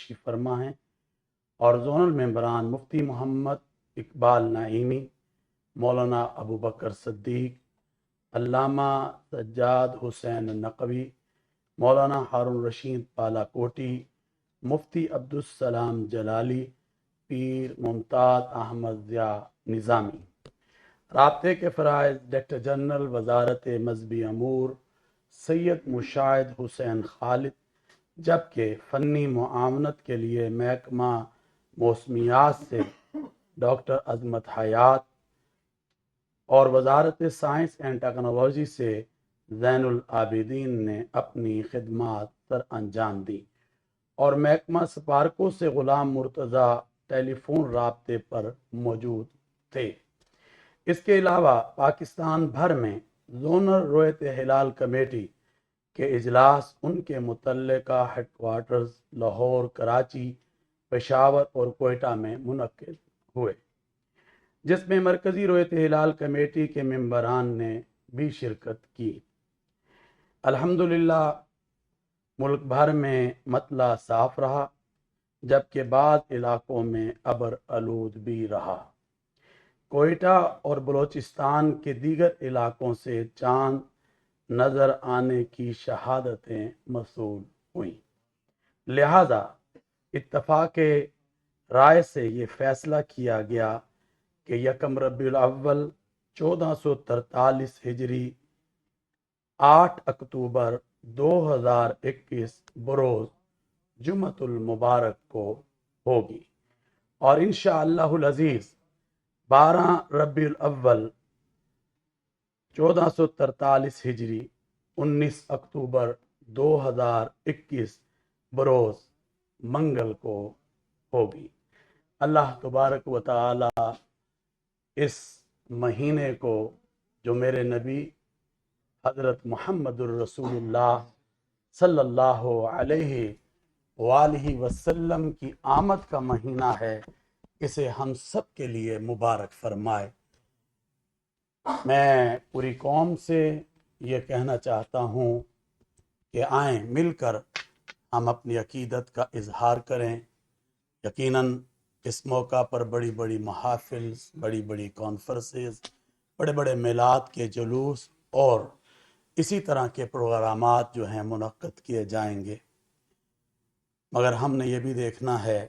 تشریف فرما ہیں، اور زونل ممبران مفتی محمد اقبال نعیمی، مولانا ابو بکر صدیق، علامہ سجاد حسین نقوی، مولانا ہارون رشید بالاکوٹی، مفتی عبدالسلام جلالی، پیر ممتاز احمد ضیاء نظامی، رابطے کے فرائض ڈائریکٹر جنرل وزارت مذہبی امور سید مشاہد حسین خالد، جبکہ فنی معاونت کے لیے محکمہ موسمیات سے ڈاکٹر عظمت حیات اور وزارت سائنس اینڈ ٹیکنالوجی سے زین العابدین نے اپنی خدمات سر انجام دی، اور محکمہ سپارکو سے غلام مرتضیٰ ٹیلی فون رابطے پر موجود تھے۔ اس کے علاوہ پاکستان بھر میں زونل رویت ہلال کمیٹی کے اجلاس ان کے متعلقہ ہیڈ کوارٹرز لاہور، کراچی، پشاور اور کوئٹہ میں منعقد ہوئے، جس میں مرکزی رویت ہلال کمیٹی کے ممبران نے بھی شرکت کی۔ الحمدللہ ملک بھر میں مطلع صاف رہا، جبکہ بعض علاقوں میں ابر آلود بھی رہا۔ کوئٹہ اور بلوچستان کے دیگر علاقوں سے چاند نظر آنے کی شہادتیں موصول ہوئیں، لہذا اتفاق رائے سے یہ فیصلہ کیا گیا کہ یکم ربیع الاول 1443 ہجری 8 اکتوبر 2021 بروز جمعۃ المبارک کو ہوگی، اور انشاءاللہ العزیز 12 ربیع الاول 1443 ہجری 19 اکتوبر 2021 بروز منگل کو ہوگی۔ اللہ تبارک و تعالی اس مہینے کو، جو میرے نبی حضرت محمد الرسول اللہ صلی اللہ علیہ وآلہ وسلم کی آمد کا مہینہ ہے، اسے ہم سب کے لیے مبارک فرمائے۔ میں پوری قوم سے یہ کہنا چاہتا ہوں کہ آئیں مل کر ہم اپنی عقیدت کا اظہار کریں۔ یقیناً اس موقع پر بڑی بڑی محافل، بڑی بڑی کانفرنسز، بڑے بڑے میلاد کے جلوس اور اسی طرح کے پروگرامات جو ہیں منعقد کیے جائیں گے، مگر ہم نے یہ بھی دیکھنا ہے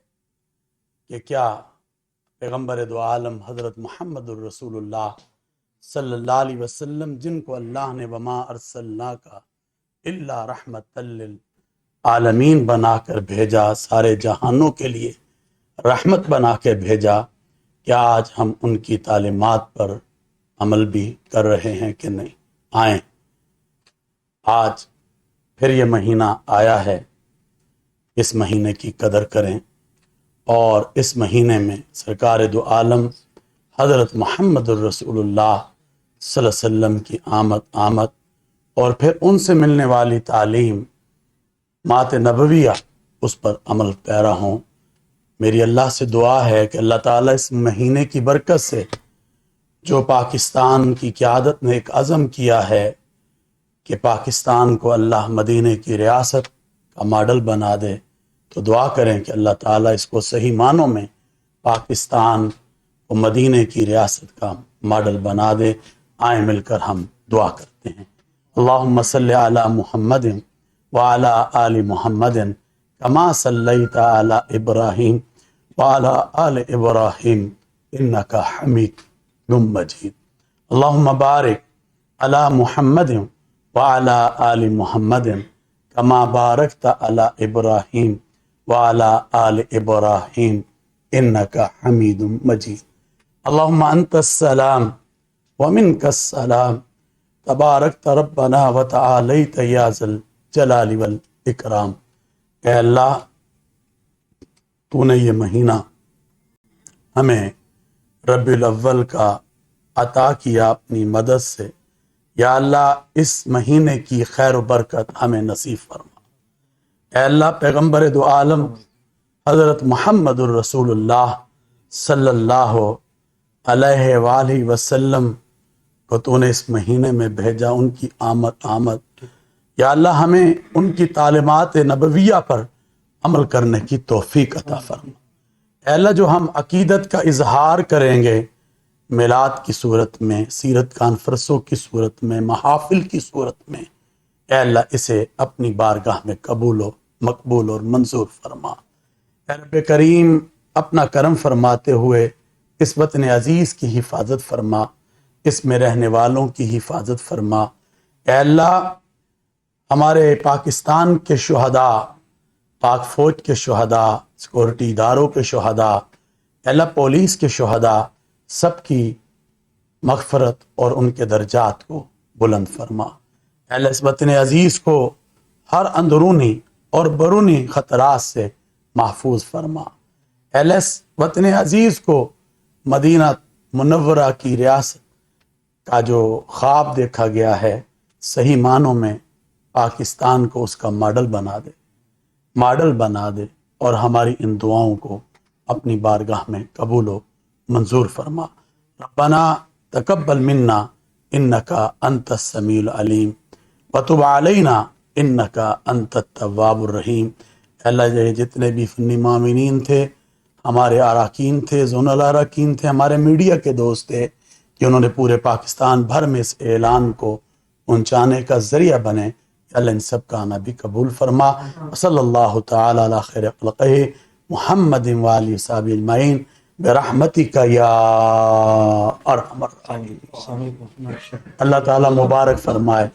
کہ کیا پیغمبر دو عالم حضرت محمد الرسول اللہ صلی اللہ علیہ وسلم، جن کو اللہ نے وما ارسلناک الا رحمت للعالمین بنا کر بھیجا، سارے جہانوں کے لیے رحمت بنا کے بھیجا، کیا آج ہم ان کی تعلیمات پر عمل بھی کر رہے ہیں کہ نہیں؟ آئیں آج پھر یہ مہینہ آیا ہے، اس مہینے کی قدر کریں، اور اس مہینے میں سرکار دو عالم حضرت محمد الرسول اللہ صلی اللہ علیہ وسلم کی آمد اور پھر ان سے ملنے والی تعلیم مات نبویہ، اس پر عمل پیرا ہوں۔ میری اللہ سے دعا ہے کہ اللہ تعالیٰ اس مہینے کی برکت سے جو پاکستان کی قیادت نے ایک عزم کیا ہے کہ پاکستان کو اللہ مدینے کی ریاست کا ماڈل بنا دے، تو دعا کریں کہ اللہ تعالیٰ اس کو صحیح معنوں میں پاکستان کو مدینے کی ریاست کا ماڈل بنا دے۔ آئیں مل کر ہم دعا کرتے ہیں۔ اللہم صلی علی محمد وعلی آل محمد کما صلیت علی ابراہیم وعلی آل ابراہیم انک حمید مجید۔ اللہم بارک علی محمد وعلی آل محمد کما بارکت علی ابراہیم وعلی آل ابراہیم انک حمید مجید۔ اللہم انت السلام ومنک السلام تبارکت ربنا وتعالیت یا ذا الجلال والاکرام۔ اے اللہ، تو نے یہ مہینہ ہمیں ربیع الاول کا عطا کیا اپنی مدد سے، یا اللہ اس مہینے کی خیر و برکت ہمیں نصیب فرما۔ اے اللہ، پیغمبر دو عالم حضرت محمد الرسول اللہ صلی اللہ علیہ وآلہ وسلم کو تو نے اس مہینے میں بھیجا، ان کی آمد، یا اللہ ہمیں ان کی تعلیمات نبویہ پر عمل کرنے کی توفیق عطا فرما۔ اے اللہ جو ہم عقیدت کا اظہار کریں گے میلاد کی صورت میں، سیرت کانفرنسوں کی صورت میں، محافل کی صورت میں، اے اللہ اسے اپنی بارگاہ میں قبول و مقبول اور منظور فرما۔ اے رب کریم اپنا کرم فرماتے ہوئے اس وطن عزیز کی حفاظت فرما، اس میں رہنے والوں کی حفاظت فرما۔ اے اللہ ہمارے پاکستان کے شہداء، پاک فوج کے شہداء، سیکورٹی اداروں کے شہداء، اے اللہ پولیس کے شہداء، سب کی مغفرت اور ان کے درجات کو بلند فرما۔ اے اللہ اس وطن عزیز کو ہر اندرونی اور بیرونی خطرات سے محفوظ فرما۔ اے اللہ اس وطن عزیز کو مدینہ منورہ کی ریاست کا جو خواب دیکھا گیا ہے صحیح معنوں میں پاکستان کو اس کا ماڈل بنا دے اور ہماری ان دعاؤں کو اپنی بارگاہ میں قبول و منظور فرما۔ ربنا تقبل منا انکا انت السمیع العلیم وتب علینا انکا انت التواب الرحیم۔ اللہ جتنے بھی فنی معاونین تھے، ہمارے اراکین تھے، زونل اراکین تھے، ہمارے میڈیا کے دوست تھے کہ انہوں نے پورے پاکستان بھر میں اس اعلان کو پہنچانے کا ذریعہ بنے، اللہ ان سب کا آنا بھی قبول فرما۔ صلی اللہ تعالی علی خیر خلقہ محمد وآلہ وصحبہ اجمعین برحمتک یا ارحم الراحمین۔ اللہ تعالی مبارک فرمائے۔